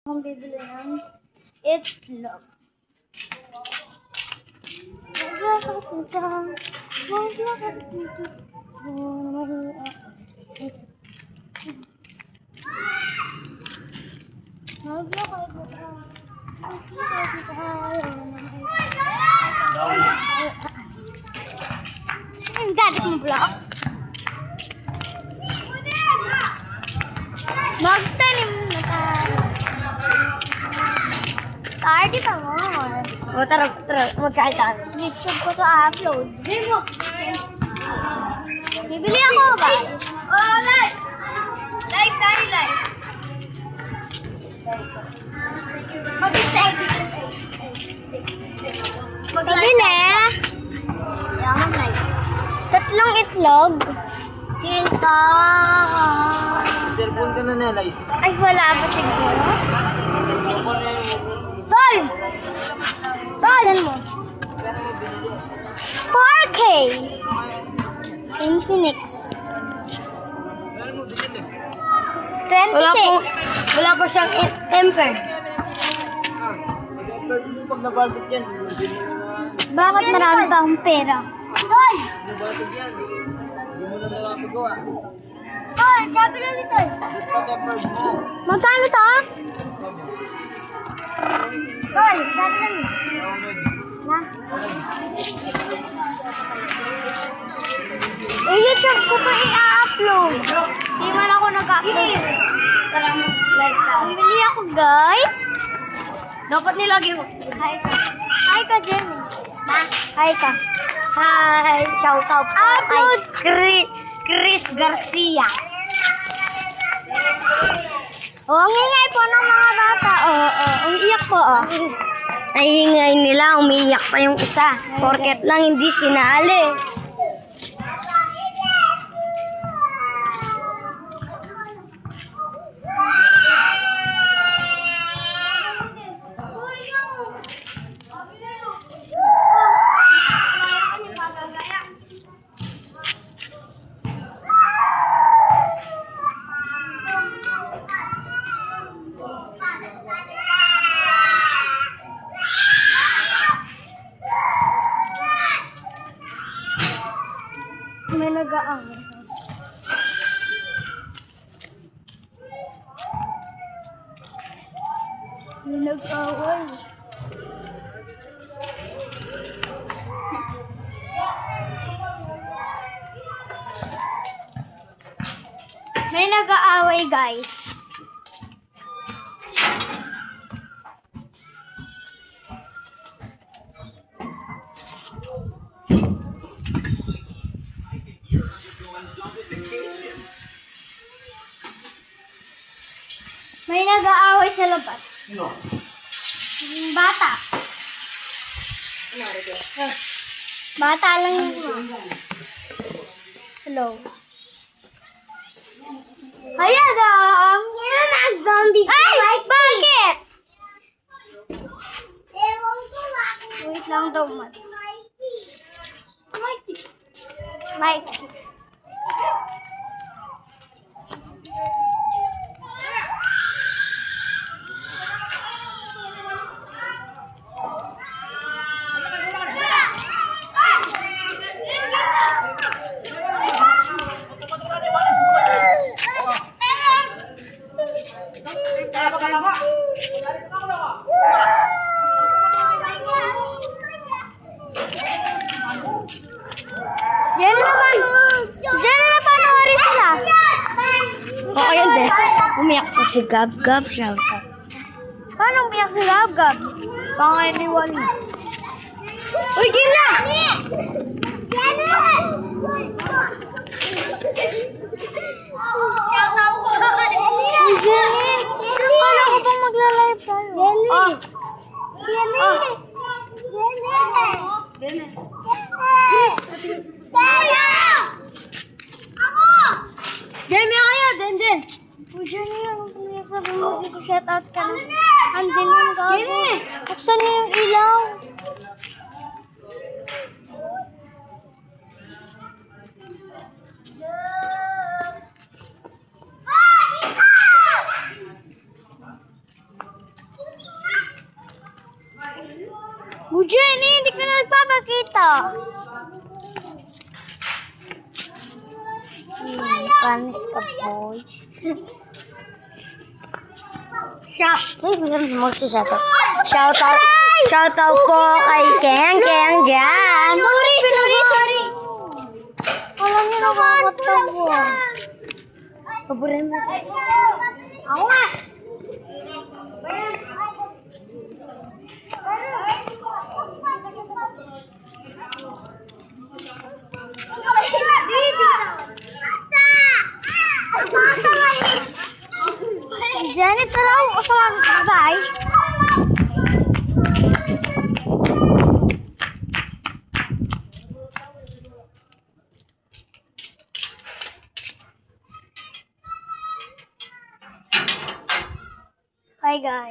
Ang bibili ng itlog. Maglakad nito. Maglakad nito. Maglakad nito. Ang galit mo block. Magtanim na tayo. Tardy pa mo. O, tara, magkahit tayo. YouTube ko to upload. Bibili ako ba? Oh, like! Like, tayo, like. Mag-like. Bibili. Yaman, like. 3 itlog. Sinta. Cellphone ka na na, Lice. Ay, wala pa siguro. Tol! Saan mo? 4K. Infinix. 26. Wala po siyang temper. Pag nabasok yan, Bakit marami pa akong pera? Tol! nabasok yan. Hindi mo na nakapagawa. Tol, sabi na dito. Pag-effort mo. Magkano to? Tol, sabi na niya. Na? YouTube ko pa i-upload. Di man ako nag-upload. Tara, mag-like tayo. Bumili ako, guys. Dapat nilagay mo. Hi ka. Hi ka, Jenny. Na? Hi ka. Hi! Shout out po Upload. kay Chris Garcia. Oh, ang ingay po ng mga bata. Oo, ang iyak po, oh. Naingay nila, umiiyak pa yung isa. Porket lang hindi sinali. May nag-aangos. May nag-away. May nag-aaway, guys. May nag-aaway sa labas. Sino? Yung bata. Bata lang yung Hello. Hay, Adam! Yan ang zombie. Ay! Bakit? Wait lang daw, man. Mikey. Yan naman. Diyan na panoorin sila. Oo, yun din. Umiyak pa si Gab-Gab. Shout out. Paano umiyak si Gab-Gab? Pangaliwan. Uy, gila! Uy, Jenny! Kala ko bang magla-live tayo? Jenny! Jenny! Jenny! Game kayo, Denden. Uy, Jenny, anong pinagsasabi mo dito? Shout out ka na. Andin yung gago. Jenny! Buksan niyo yung ilaw. Jenny, hindi ka na nagpapakita. Panis ka, boy. Shoutout po kay Keng dyan. Sorry. Alam niyo nakakatawa. Paborin mo. Ako nga. Jenny, tara ako sa mga bye. Bye, guys.